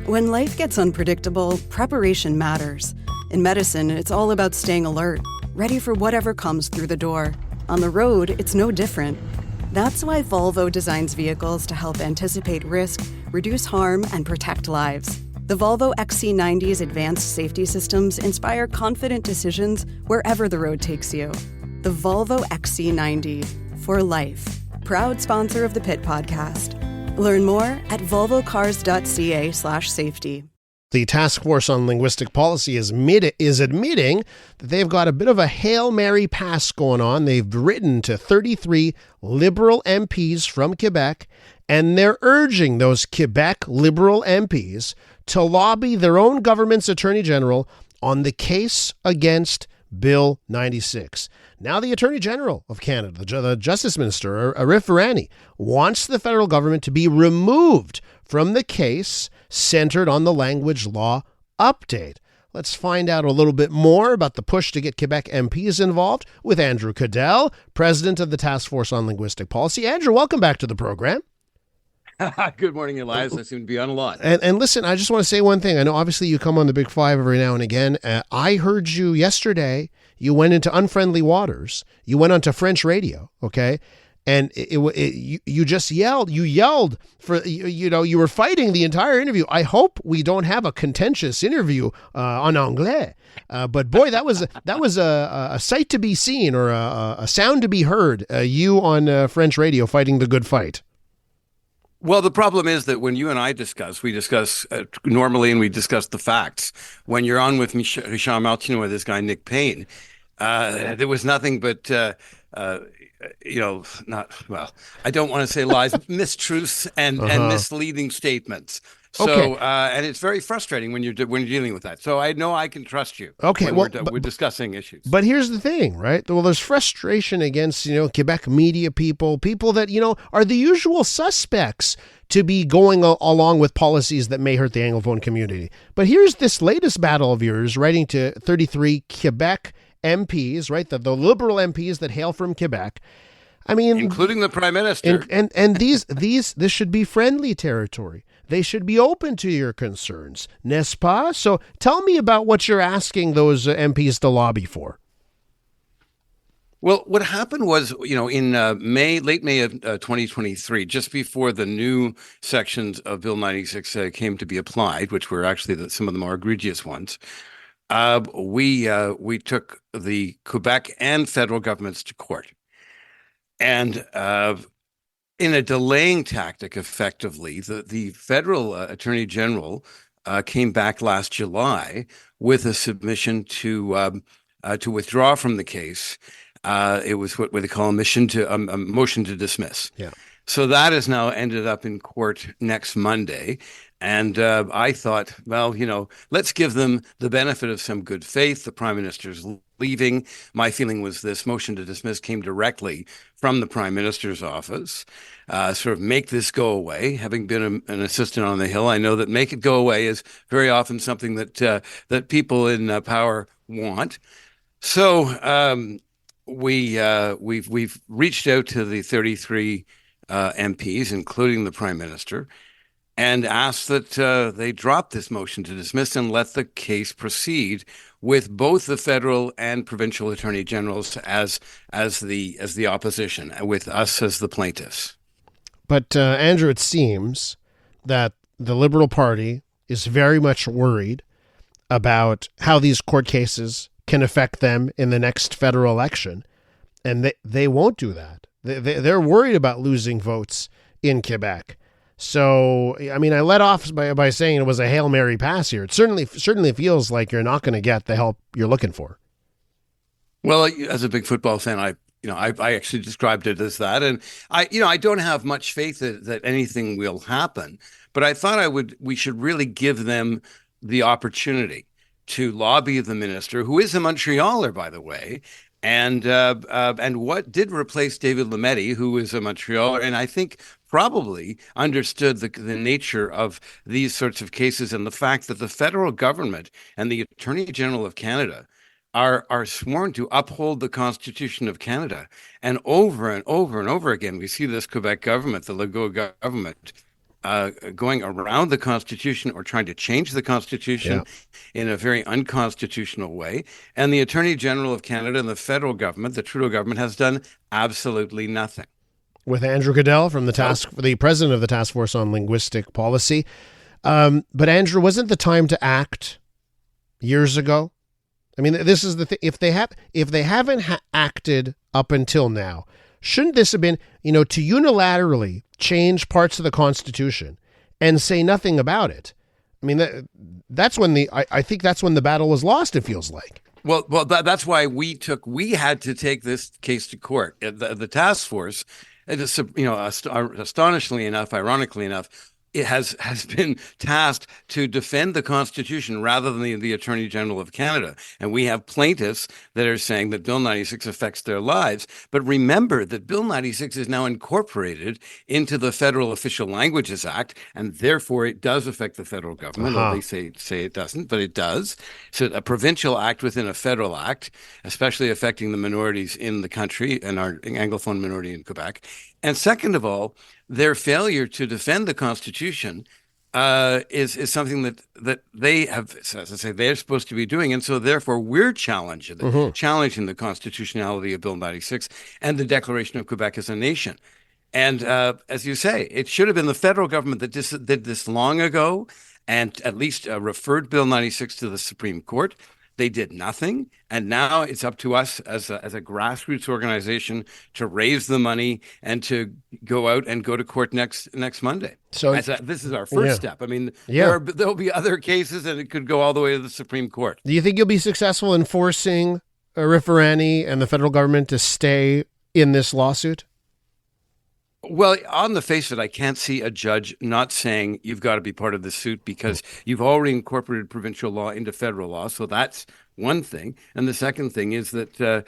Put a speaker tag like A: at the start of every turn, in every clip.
A: When life gets unpredictable, preparation matters. In medicine, it's all about staying alert, ready for whatever comes through the door. On the road, it's no different. That's why Volvo designs vehicles to help anticipate risk, reduce harm, and protect lives. The Volvo XC90's advanced safety systems inspire confident decisions wherever the road takes you. The Volvo XC90, for life. Proud sponsor of the Pit Podcast. Learn more at volvocars.ca/safety.
B: The Task Force on Linguistic Policy is admitting that they've got a bit of a Hail Mary pass going on. They've written to 33 Liberal MPs from Quebec, and they're urging those Quebec Liberal MPs to lobby their own government's Attorney General on the case against Bill 96. Now the Attorney General of Canada, the Justice Minister, Arif Virani, wants the federal government to be removed from the case centered on the language law update. Let's find out a little bit more about the push to get Quebec MPs involved with Andrew Caddell, president of the Task Force on Linguistic Policy. Andrew, welcome back to the program.
C: Good morning, Elias. I seem to be on a lot.
B: And listen, I just want to say one thing. I know obviously you come on the Big Five every now and again. I heard you yesterday. You went into unfriendly waters. You went onto French radio, okay? And you just yelled. You yelled for, you were fighting the entire interview. I hope we don't have a contentious interview en anglais. But boy, that was a sight to be seen, or a sound to be heard. You on French radio fighting the good fight.
C: Well, the problem is that when you and I discuss, we discuss normally, and we discuss the facts. When you're on with Richard Martineau with this guy, Nick Payne, there was nothing but, I don't want to say lies, mistruths and misleading statements. So, okay. And it's very frustrating when you're dealing with that. So I know I can trust you.
B: Okay,
C: we're discussing issues.
B: But here's the thing, right? Well, there's frustration against Quebec media people that are the usual suspects to be going along with policies that may hurt the Anglophone community. But here's this latest battle of yours, writing to 33 Quebec MPs, right? The Liberal MPs that hail from Quebec. I mean,
C: including the Prime Minister.
B: And this should be friendly territory. They should be open to your concerns, n'est-ce pas? So tell me about what you're asking those MPs to lobby for.
C: Well, what happened was, in late May of 2023, just before the new sections of Bill 96 came to be applied, which were actually some of the more egregious ones, we took the Quebec and federal governments to court. And in a delaying tactic, effectively, the federal attorney general came back last July with a submission to withdraw from the case. It was what they call a motion to dismiss.
B: Yeah.
C: So that has now ended up in court next Monday. And I thought, well, let's give them the benefit of some good faith. The Prime Minister's leaving. My feeling was this motion to dismiss came directly from the Prime Minister's office. Sort of make this go away. Having been an assistant on the Hill, I know that make it go away is very often something that people in power want. So we've reached out to the 33 MPs, including the Prime Minister, and asked that they drop this motion to dismiss and let the case proceed with both the federal and provincial attorney generals as the opposition, with us as the plaintiffs.
B: But Andrew, it seems that the Liberal Party is very much worried about how these court cases can affect them in the next federal election, and they won't do that. They're worried about losing votes in Quebec. So, I mean, I let off by saying it was a Hail Mary pass here. It certainly feels like you're not going to get the help you're looking for.
C: Well, as a big football fan, I actually described it as that. And I don't have much faith that anything will happen, but I thought we should really give them the opportunity to lobby the minister, who is a Montrealer, by the way, and what did replace David Lametti, who is a Montrealer, and I think probably understood the nature of these sorts of cases, and the fact that the federal government and the Attorney General of Canada are sworn to uphold the Constitution of Canada. And over and over and over again, we see this Quebec government, the Legault government, going around the Constitution or trying to change the Constitution in a very unconstitutional way. And the Attorney General of Canada and the federal government, the Trudeau government, has done absolutely nothing.
B: With Andrew Caddell from the president of the Task Force on Linguistic Policy. But Andrew, wasn't the time to act years ago? I mean, this is the thing. If they haven't acted up until now, shouldn't this have been, to unilaterally change parts of the Constitution and say nothing about it? I mean, that's when I think that's when the battle was lost, it feels like.
C: Well, that's why we had to take this case to court. The task force, astonishingly enough, ironically enough, it has been tasked to defend the Constitution rather than the Attorney General of Canada. And we have plaintiffs that are saying that Bill 96 affects their lives. But remember that Bill 96 is now incorporated into the Federal Official Languages Act, and therefore it does affect the federal government. They say it doesn't, but it does. So a provincial act within a federal act, especially affecting the minorities in the country and our Anglophone minority in Quebec. And second of all, their failure to defend the Constitution is something that they have, as I say, they're supposed to be doing. And so therefore we're challenging the constitutionality of Bill 96 and the Declaration of Quebec as a nation. And as you say, it should have been the federal government that did this long ago and at least referred Bill 96 to the Supreme Court. They did nothing, and now it's up to us as a grassroots organization to raise the money and to go out and go to court next Monday. So this is our first step. I mean, there'll be other cases, and it could go all the way to the Supreme Court.
B: Do you think you'll be successful in forcing Referani and the federal government to stay in this lawsuit?
C: Well, on the face of it, I can't see a judge not saying you've got to be part of the suit because you've already incorporated provincial law into federal law. So that's one thing. And the second thing is that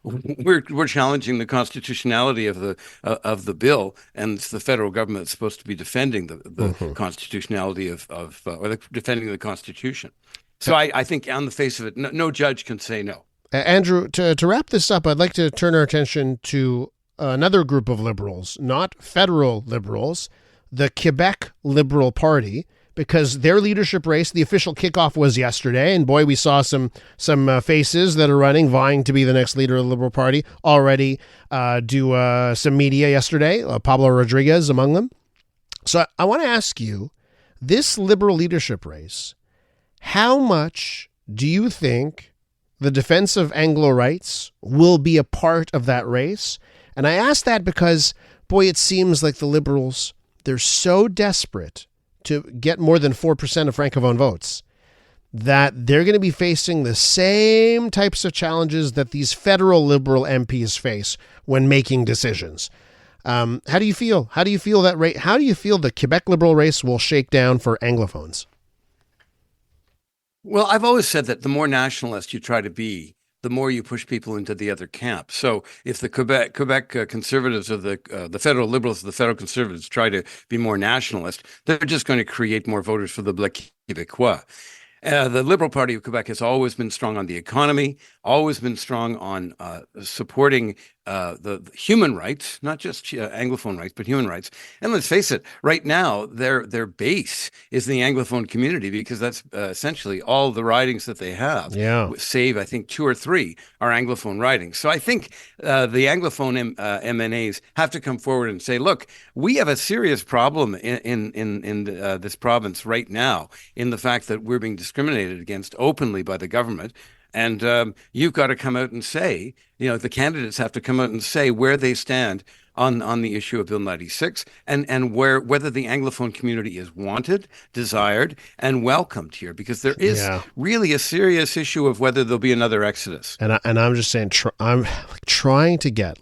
C: we're challenging the constitutionality of the bill, and it's the federal government that's supposed to be defending the constitutionality or defending the Constitution. So I think on the face of it, no judge can say no.
B: Andrew, to wrap this up, I'd like to turn our attention to another group of liberals, not federal liberals, the Quebec Liberal Party, because their leadership race, the official kickoff was yesterday, and boy, we saw some faces that are running, vying to be the next leader of the Liberal Party, already do some media yesterday, Pablo Rodriguez among them. So I want to ask you, this Liberal leadership race, how much do you think the defense of Anglo rights will be a part of that race? And I ask that because, boy, it seems like the Liberals, they're so desperate to get more than 4% of Francophone votes that they're going to be facing the same types of challenges that these federal Liberal MPs face when making decisions. How do you feel? How do you feel the Quebec Liberal race will shake down for Anglophones?
C: Well, I've always said that the more nationalist you try to be, the more you push people into the other camp. So if the Quebec conservatives or the federal liberals, the federal conservatives try to be more nationalist, they're just going to create more voters for the Bloc Québécois. The Liberal Party of Quebec has always been strong on the economy, always been strong on supporting the human rights, not just Anglophone rights, but human rights. And let's face it, right now, their base is the Anglophone community because that's essentially all the ridings that they have.
B: Yeah.
C: Save, I think, 2 or 3 are Anglophone ridings. So I think the Anglophone MNAs have to come forward and say, look, we have a serious problem in this province right now in the fact that we're being discriminated against openly by the government. And you've got to come out and say, the candidates have to come out and say where they stand on the issue of Bill 96 and whether the Anglophone community is wanted, desired, and welcomed here, because there is really a serious issue of whether there'll be another exodus.
B: And I'm just saying, I'm trying to get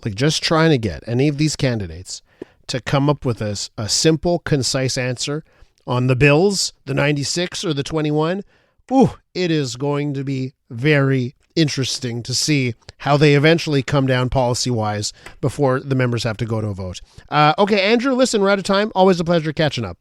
B: any of these candidates to come up with a simple, concise answer on the bills, the 96 or the 21. Ooh, it is going to be very interesting to see how they eventually come down policy-wise before the members have to go to a vote. Okay, Andrew, listen, we're out of time. Always a pleasure catching up.